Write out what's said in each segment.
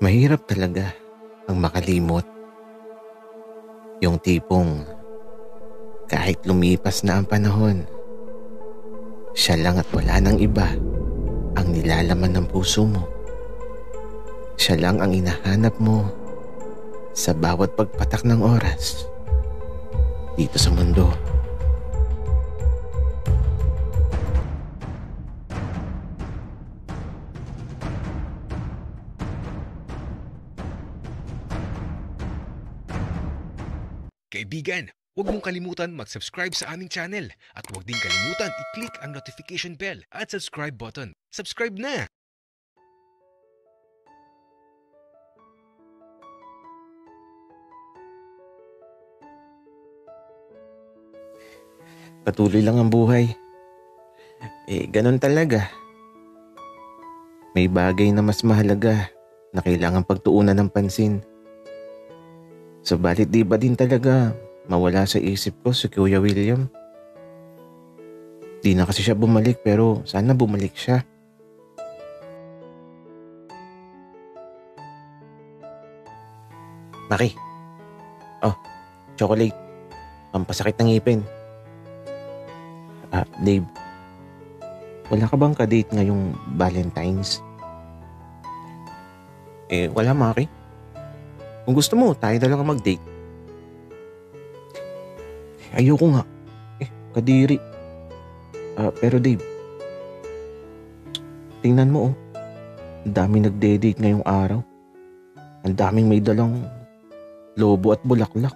Mahirap talaga ang makalimot. Yung tipong kahit lumipas na ang panahon, siya lang at wala nang iba ang nilalaman ng puso mo. Siya lang ang hinahanap mo sa bawat pagpatak ng oras dito sa mundo. Kaibigan, huwag mong kalimutan mag-subscribe sa aming channel at huwag din kalimutan i-click ang notification bell at subscribe button. Subscribe na! Patuloy lang ang buhay. Ganun talaga. May bagay na mas mahalaga na kailangan pagtuunan ng pansin. Subalit di ba din talaga mawala sa isip ko si Kuya William? Di na kasi siya bumalik pero sana bumalik siya. Maki. Oh, chocolate. Pampasakit ng ngipin. Dave. Wala ka bang ka-date ngayong Valentine's? Wala Maki. Kung gusto mo, tayo na lang mag-date. Ayoko nga. Kadiri. Pero Dave, tingnan mo oh. Ang daming nagde-date ngayong araw. Ang daming may dalang lobo at bulaklak.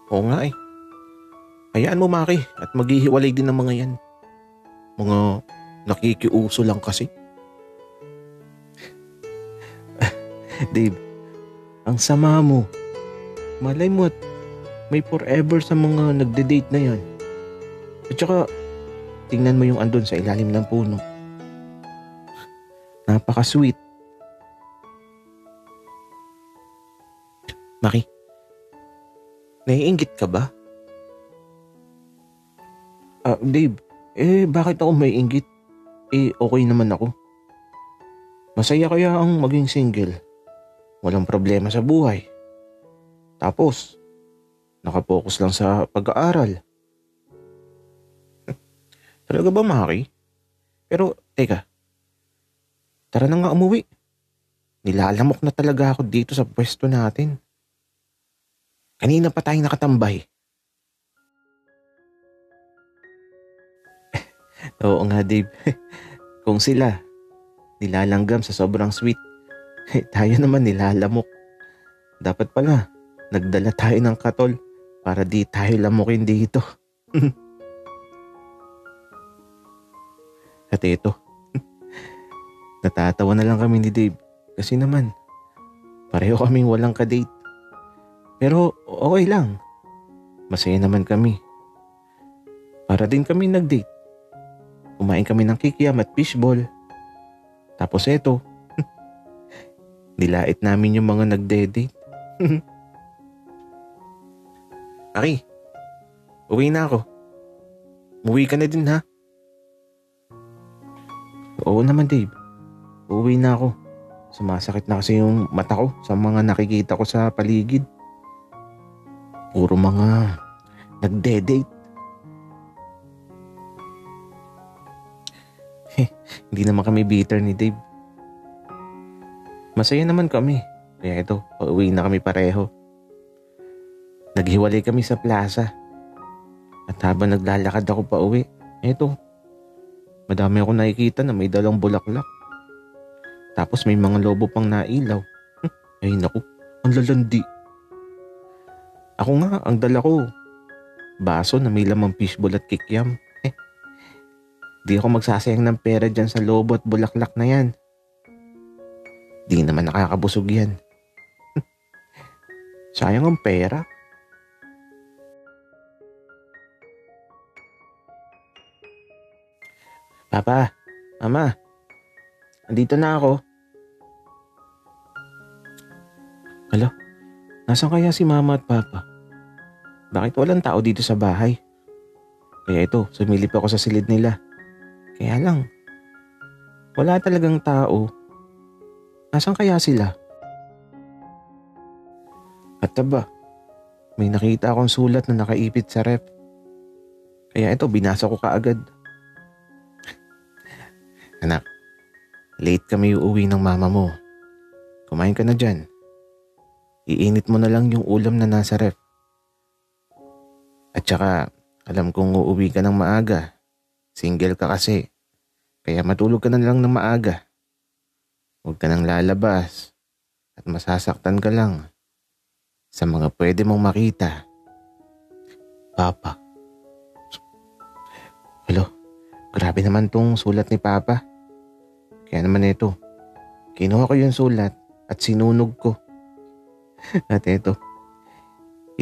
Oo nga eh. Hayaan mo Maki at maghihiwalay din ng mga yan. Mga nakikiuso lang kasi. Dave, ang sama mo. Malay mo at may forever sa mga nagde-date na yan. At saka, tingnan mo yung andun sa ilalim ng puno. Napaka-sweet. Maki, naiinggit ka ba? Dave, bakit ako maiinggit? Okay naman ako. Masaya kaya ang maging single. Walang problema sa buhay. Tapos, nakapokus lang sa pag-aaral. Talaga ba, Maki? Pero, teka. Tara na nga umuwi. Nilalamok na talaga ako dito sa pwesto natin. Kanina pa tayong nakatambay. Oo nga, Dave. Kung sila, nilalanggam sa sobrang sweet. Tayo naman nilalamok. Dapat pala, nagdala tayo ng katol para di tayo lamukin dito. At ito, natatawa na lang kami ni Dave kasi naman, pareho kaming walang kadate. Pero okay lang, masaya naman kami. Para din kami nag-date. Kumain kami ng kikiam at fishball. Tapos eto, nilait namin yung mga nagde-date. Aki, uwi na ako. Uwi ka na din ha? Oo naman Dave, uwi na ako. Sumasakit na kasi yung mata ko sa mga nakikita ko sa paligid. Puro mga nagde-date. Hindi naman kami bitter ni Dave. Masaya naman kami. Kaya ito, pauwi na kami pareho. Naghiwalay kami sa plaza. At habang naglalakad ako pauwi, ito, madami ako nakikita na may dalang bulaklak. Tapos may mga lobo pang nailaw. Ay naku, ang lalandi. Ako nga, ang dala ko, baso na may lamang fishball at kikiam. Di ako magsasayang ng pera dyan sa lobo at bulaklak na yan. Di naman nakakabusog yan. Sayang ang pera. Papa, Mama, andito na ako. Hala, nasan kaya si Mama at Papa? Bakit walang tao dito sa bahay? Kaya ito, sumilip ako sa silid nila. Kaya lang, Wala talagang tao. Nasaan kaya sila? At aba, may nakita akong sulat na nakaipit sa ref. Kaya ito, binasa ko kaagad. Anak, late kami uuwi ng mama mo. Kumain ka na dyan. Iinit mo na lang yung ulam na nasa ref. At saka, alam kong uuwi ka ng maaga. Single ka kasi. Kaya matulog ka na lang ng maaga. Huwag ka nang lalabas. At masasaktan ka lang sa mga pwede mong makita. Papa. Hello, grabe naman tong sulat ni Papa. Kaya naman ito, kinuha ko yung sulat at sinunog ko. At ito,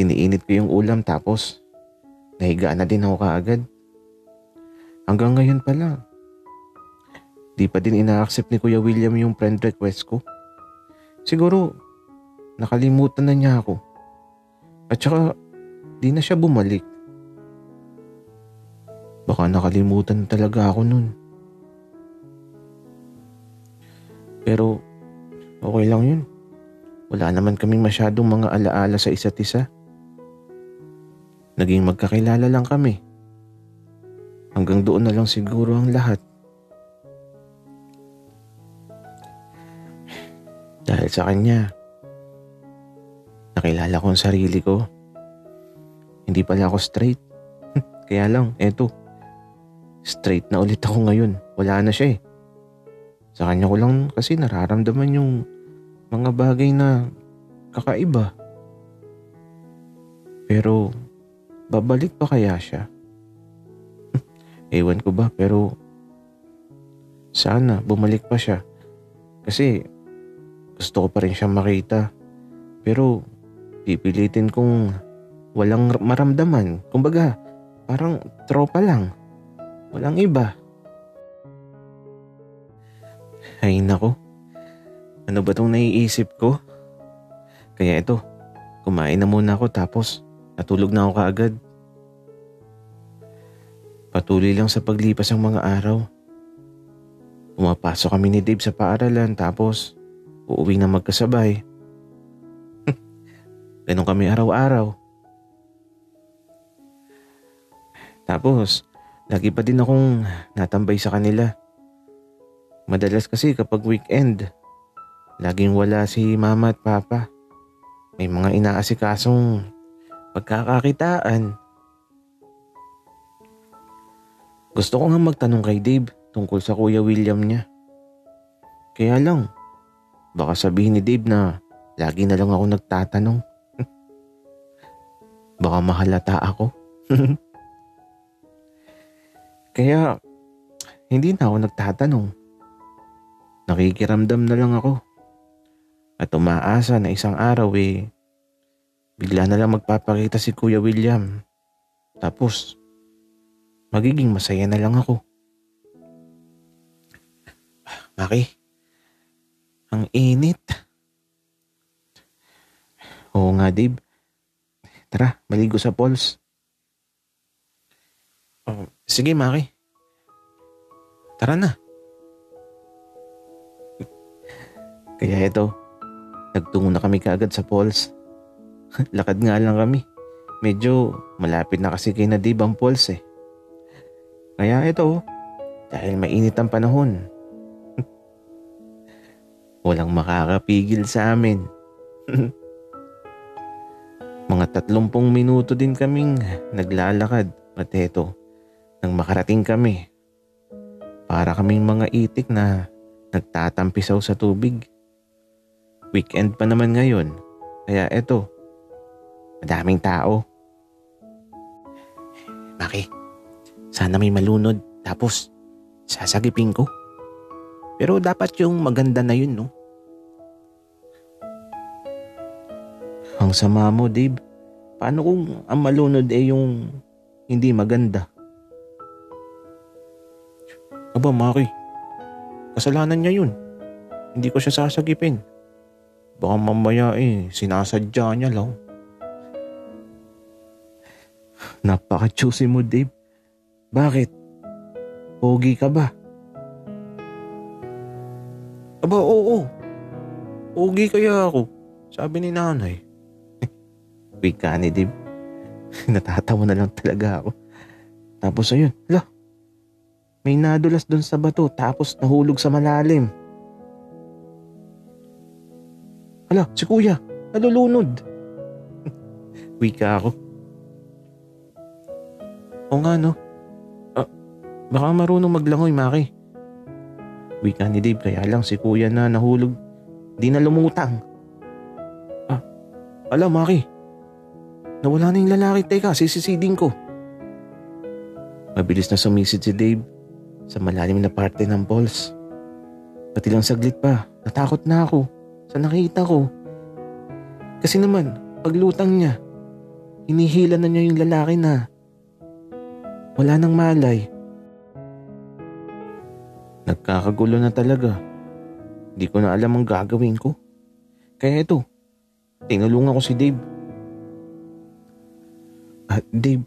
iniinit ko yung ulam tapos nahiga na din ako kaagad. Hanggang ngayon pala, di pa din ina-accept ni Kuya William yung friend request ko. Siguro, nakalimutan na niya ako. At saka, di na siya bumalik. Baka nakalimutan talaga ako nun. Pero, okay lang yun. Wala naman kaming masyadong mga alaala sa isa't isa. Naging magkakilala lang kami. Hanggang doon na lang siguro ang lahat. Dahil sa kanya, nakilala ko ang sarili ko. Hindi pala ako straight. Kaya lang, eto, straight na ulit ako ngayon. Wala na siya eh. Sa kanya ko lang kasi nararamdaman yung mga bagay na kakaiba. Pero, babalik pa kaya siya? Ewan ko ba, pero sana bumalik pa siya. Kasi gusto ko pa rin siyang makita. Pero pipilitin kong walang maramdaman. Kumbaga, parang tropa lang. Walang iba. Ay nako, ano ba tong naiisip ko? Kaya ito, kumain na muna ako tapos natulog na ako kaagad. Patuloy lang sa paglipas ng mga araw. Pumapasok kami ni Dave sa paaralan tapos uuwi na magkasabay. Ganon kami araw-araw. Tapos, lagi pa din akong natambay sa kanila. Madalas kasi kapag weekend, laging wala si mama at papa. May mga inaasikasong pagkakakitaan. Gusto ko nga magtanong kay Dave tungkol sa Kuya William niya. Kaya lang, baka sabihin ni Dave na lagi na lang ako nagtatanong. Baka mahalata ako. Kaya, hindi na ako nagtatanong. Nakikiramdam na lang ako. At umaasa na isang araw bigla na lang magpapakita si Kuya William. Tapos, magiging masaya na lang ako. Maki, ang init. Oo nga, Dave. Tara, maligo sa falls. Oh, sige, Maki. Tara na. Kaya ito, nagtungo na kami kaagad sa falls. Lakad nga lang kami. Medyo malapit na kasi kay na Dave ang falls eh. Kaya ito, dahil mainit ang panahon, walang makakapigil sa amin. Mga 30 minuto din kaming naglalakad at eto, nang makarating kami, para kaming mga itik na nagtatampisaw sa tubig. Weekend pa naman ngayon, kaya eto, madaming tao. Maki, sana may malunod tapos sasagipin ko. Pero dapat yung maganda na yun, no? Ang sama mo, Dave. Paano kung ang malunod yung hindi maganda? Aba, Maki. Kasalanan niya yun. Hindi ko siya sasagipin. Baka mamaya sinasadya niya lang. Napaka-choosy mo, Dave. Bakit? Pogi ka ba? Aba, oo. Pogi kaya ako. Sabi ni nanay. Wika ni Dave. Natatawa na lang talaga ako. Tapos ayun, may nadulas dun sa bato tapos nahulog sa malalim. Hala, si kuya, nalulunod. Wika ako. O nga no, baka marunong maglangoy, Maki. Wika ni Dave, kaya lang si kuya na nahulog, di na lumutang. Ala Maki, nawala na yung lalaki, teka, sisisiding ko. Mabilis na sumisid si Dave sa malalim na parte ng falls. Pati lang saglit pa, natakot na ako sa nakita ko. Kasi naman, paglutang niya, hinihila na niya yung lalaki na wala nang malay. Nagkakagulo na talaga. Hindi ko na alam ang gagawin ko. Kaya ito, tinulungan ko si Dave. Dave,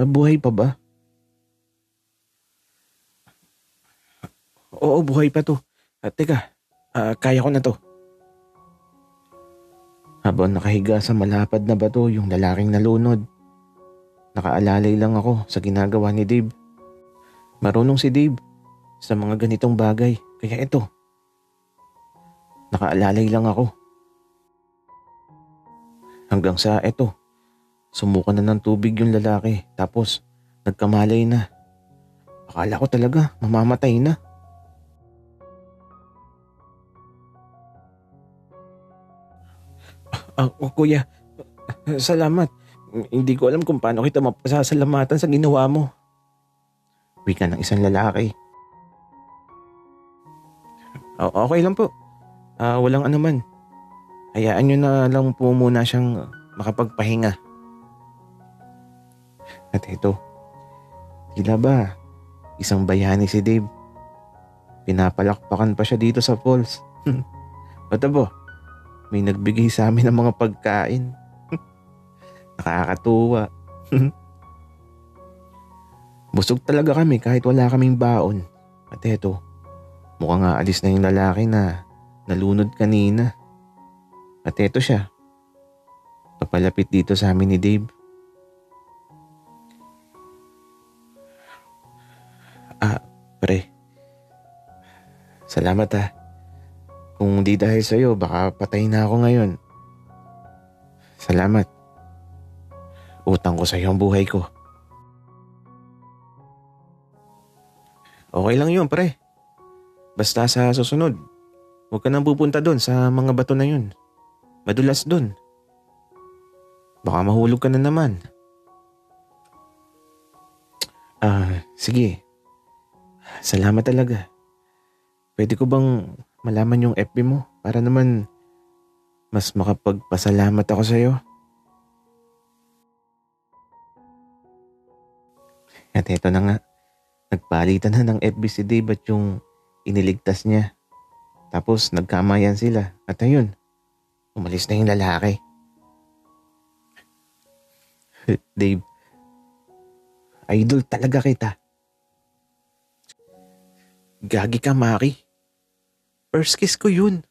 buhay pa ba? Oo, buhay pa to. Teka, kaya ko na to. Habang nakahiga sa malapad na bato yung lalaking nalunod, nakaalalay lang ako sa ginagawa ni Dave. Marunong si Dave sa mga ganitong bagay, kaya ito, nakaalalay lang ako. Hanggang sa ito, sumuka na ng tubig yung lalaki tapos nagkamalay na. Akala ko talaga mamamatay na. Kuya, salamat. Hindi ko alam kung paano kita mapasasalamatan sa ginawa mo. Wika ng isang lalaki. Okay lang po. Walang anuman. Hayaan nyo na lang po muna siyang makapagpahinga. At ito, tila ba isang bayani si Dave. Pinapalakpakan pa siya dito sa falls. Patabo, may nagbigay sa amin ng mga pagkain. Nakakatuwa. Busog talaga kami kahit wala kaming baon. At eto, mukhang aalis na yung lalaki na nalunod kanina. At eto siya, papalapit dito sa amin ni Dave. Pre, salamat Kung di dahil sa'yo, baka patay na ako ngayon. Salamat. Utang ko sa'yo ang buhay ko. Okay lang yun, pre. Basta sa susunod, huwag ka nang pupunta doon sa mga bato na yun. Madulas doon. Baka mahulog ka na naman. Sige. Salamat talaga. Pwede ko bang malaman yung FB mo para naman mas makapagpasalamat ako sa'yo? At eto na nga, nagpalitan na ng FB si Dave at yung iniligtas niya. Tapos nagkamayan sila at ayun, umalis na yung lalaki. Dave, idol talaga kita. Gagi ka, Maki. First kiss ko yun.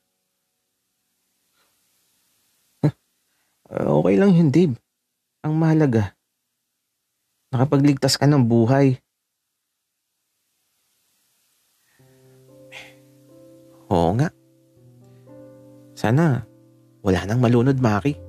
Okay lang yun, Dave. Ang mahalaga, nakapagligtas ka ng buhay. Oo nga. Sana wala nang malunod, Maki.